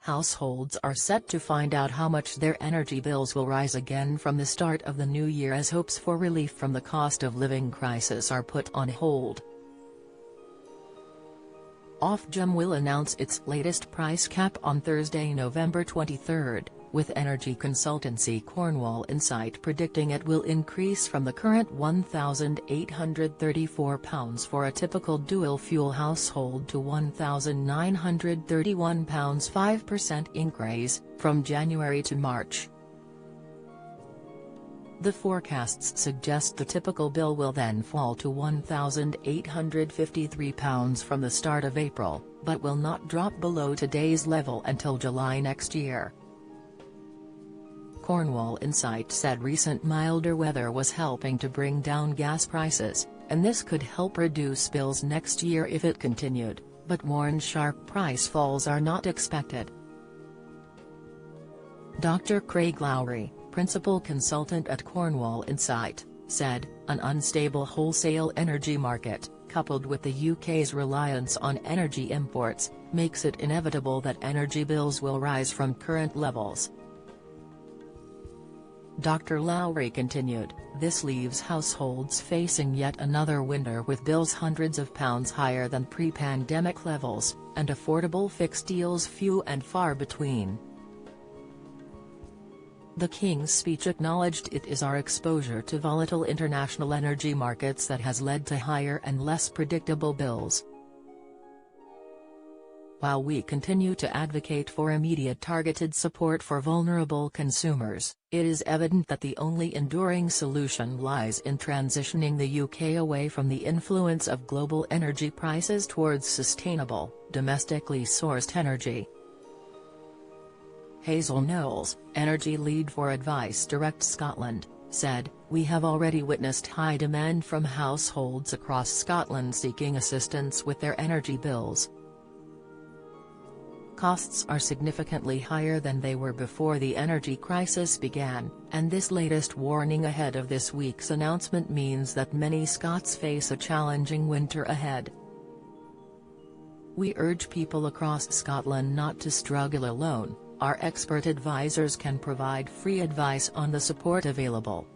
Households are set to find out how much their energy bills will rise again from the start of the new year as hopes for relief from the cost of living crisis are put on hold. Ofgem will announce its latest price cap on Thursday, November 23, with energy consultancy Cornwall Insight predicting it will increase from the current £1,834 for a typical dual-fuel household to £1,931, 5% increase, from January to March. The forecasts suggest the typical bill will then fall to £1,853 from the start of April, but will not drop below today's level until July next year. Cornwall Insight said recent milder weather was helping to bring down gas prices, and this could help reduce bills next year if it continued, but warned sharp price falls are not expected. Dr. Craig Lowry, principal consultant at Cornwall Insight, said, an unstable wholesale energy market, coupled with the UK's reliance on energy imports, makes it inevitable that energy bills will rise from current levels. Dr. Lowry continued, this leaves households facing yet another winter with bills hundreds of pounds higher than pre-pandemic levels, and affordable fixed deals few and far between. The King's Speech acknowledged it is our exposure to volatile international energy markets that has led to higher and less predictable bills. While we continue to advocate for immediate targeted support for vulnerable consumers, it is evident that the only enduring solution lies in transitioning the UK away from the influence of global energy prices towards sustainable, domestically sourced energy. Hazel Knowles, energy lead for Advice Direct Scotland, said, we have already witnessed high demand from households across Scotland seeking assistance with their energy bills. Costs are significantly higher than they were before the energy crisis began, and this latest warning ahead of this week's announcement means that many Scots face a challenging winter ahead. We urge people across Scotland not to struggle alone. Our expert advisors can provide free advice on the support available.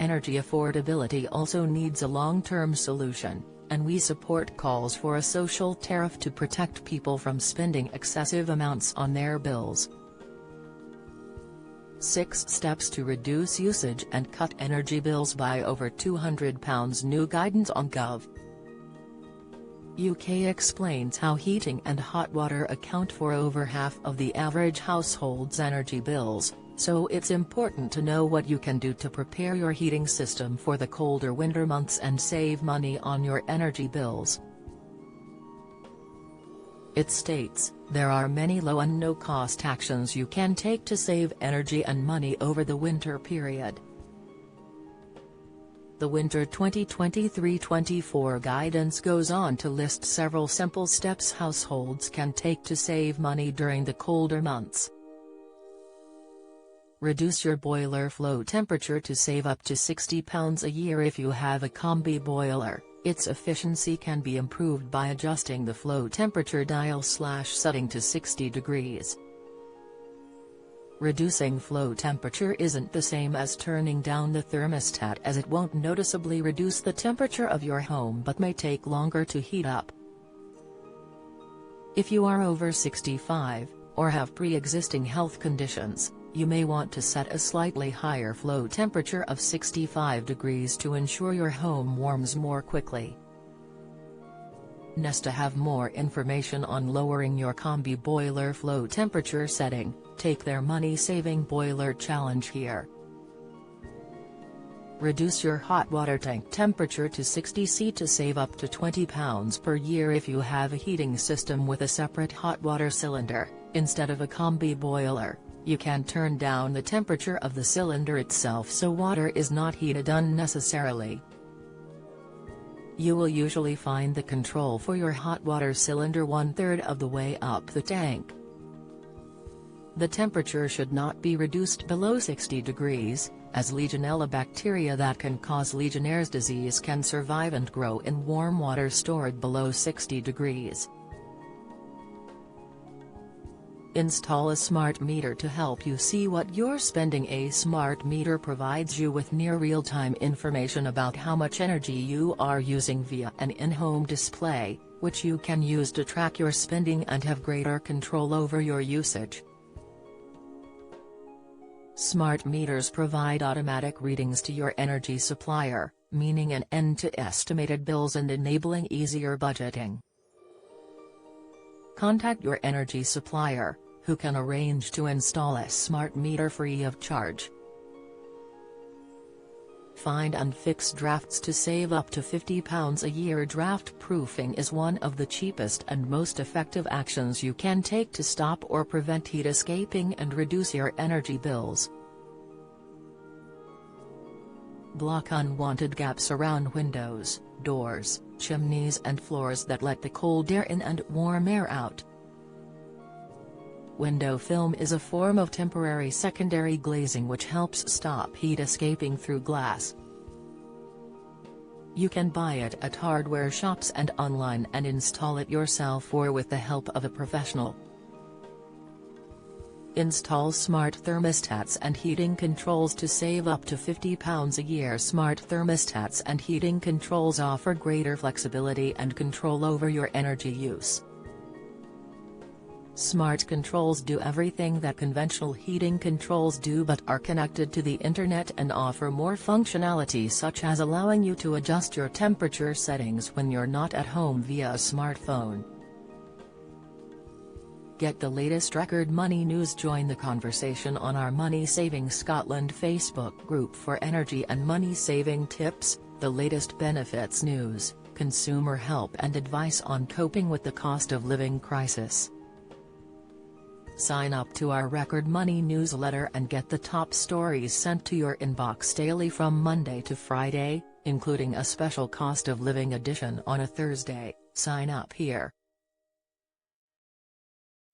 Energy affordability also needs a long-term solution, and we support calls for a social tariff to protect people from spending excessive amounts on their bills. 6 steps to reduce usage and cut energy bills by over £200. New guidance on Gov. UK explains how heating and hot water account for over half of the average household's energy bills, so it's important to know what you can do to prepare your heating system for the colder winter months and save money on your energy bills. It states, there are many low and no-cost actions you can take to save energy and money over the winter period. The winter 2023-24 guidance goes on to list several simple steps households can take to save money during the colder months. Reduce your boiler flow temperature to save up to £60 a year if you have a combi boiler. Its efficiency can be improved by adjusting the flow temperature dial/setting to 60 degrees. Reducing flow temperature isn't the same as turning down the thermostat, as it won't noticeably reduce the temperature of your home but may take longer to heat up. If you are over 65, or have pre-existing health conditions, you may want to set a slightly higher flow temperature of 65 degrees to ensure your home warms more quickly. To have more information on lowering your combi boiler flow temperature setting, take their money-saving boiler challenge here. Reduce your hot water tank temperature to 60 C to save up to £20 per year if you have a heating system with a separate hot water cylinder, instead of a combi boiler. You can turn down the temperature of the cylinder itself so water is not heated unnecessarily. You will usually find the control for your hot water cylinder 1/3 of the way up the tank. The temperature should not be reduced below 60 degrees, as Legionella bacteria that can cause Legionnaire's disease can survive and grow in warm water stored below 60 degrees. Install a smart meter to help you see what you're spending. A smart meter provides you with near real-time information about how much energy you are using via an in-home display, which you can use to track your spending and have greater control over your usage. Smart meters provide automatic readings to your energy supplier, meaning an end to estimated bills and enabling easier budgeting. Contact your energy supplier, who can arrange to install a smart meter free of charge. Find and fix drafts to save up to £50 a year. Draft proofing is one of the cheapest and most effective actions you can take to stop or prevent heat escaping and reduce your energy bills. Block unwanted gaps around windows, doors, chimneys and floors that let the cold air in and warm air out. Window film is a form of temporary secondary glazing which helps stop heat escaping through glass. You can buy it at hardware shops and online and install it yourself or with the help of a professional. Install smart thermostats and heating controls to save up to £50 a year. Smart thermostats and heating controls offer greater flexibility and control over your energy use. Smart controls do everything that conventional heating controls do but are connected to the internet and offer more functionality, such as allowing you to adjust your temperature settings when you're not at home via a smartphone. Get the latest record money news. Join the conversation on our Money Saving Scotland Facebook group for energy and money saving tips, the latest benefits news, consumer help and advice on coping with the cost of living crisis. Sign up to our Record Money newsletter and get the top stories sent to your inbox daily from Monday to Friday, including a special cost of living edition on a Thursday. Sign up here.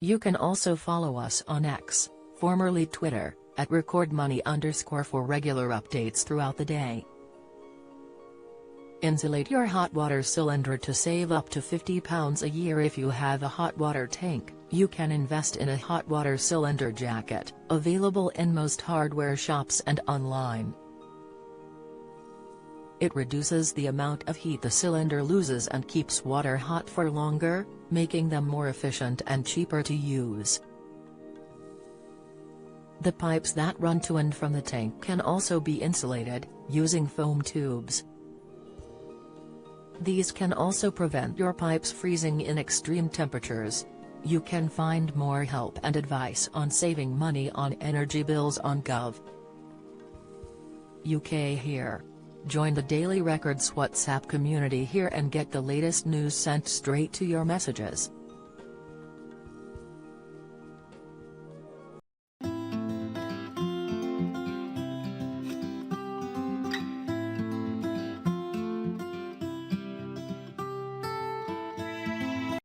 You can also follow us on X, formerly Twitter, at @recordmoney_ for regular updates throughout the day. Insulate your hot water cylinder to save up to £50 a year. If you have a hot water tank, you can invest in a hot water cylinder jacket, available in most hardware shops and online. It reduces the amount of heat the cylinder loses and keeps water hot for longer, making them more efficient and cheaper to use. The pipes that run to and from the tank can also be insulated, using foam tubes. These can also prevent your pipes freezing in extreme temperatures. You can find more help and advice on saving money on energy bills on Gov.uk here. Join the Daily Records WhatsApp community here and get the latest news sent straight to your messages.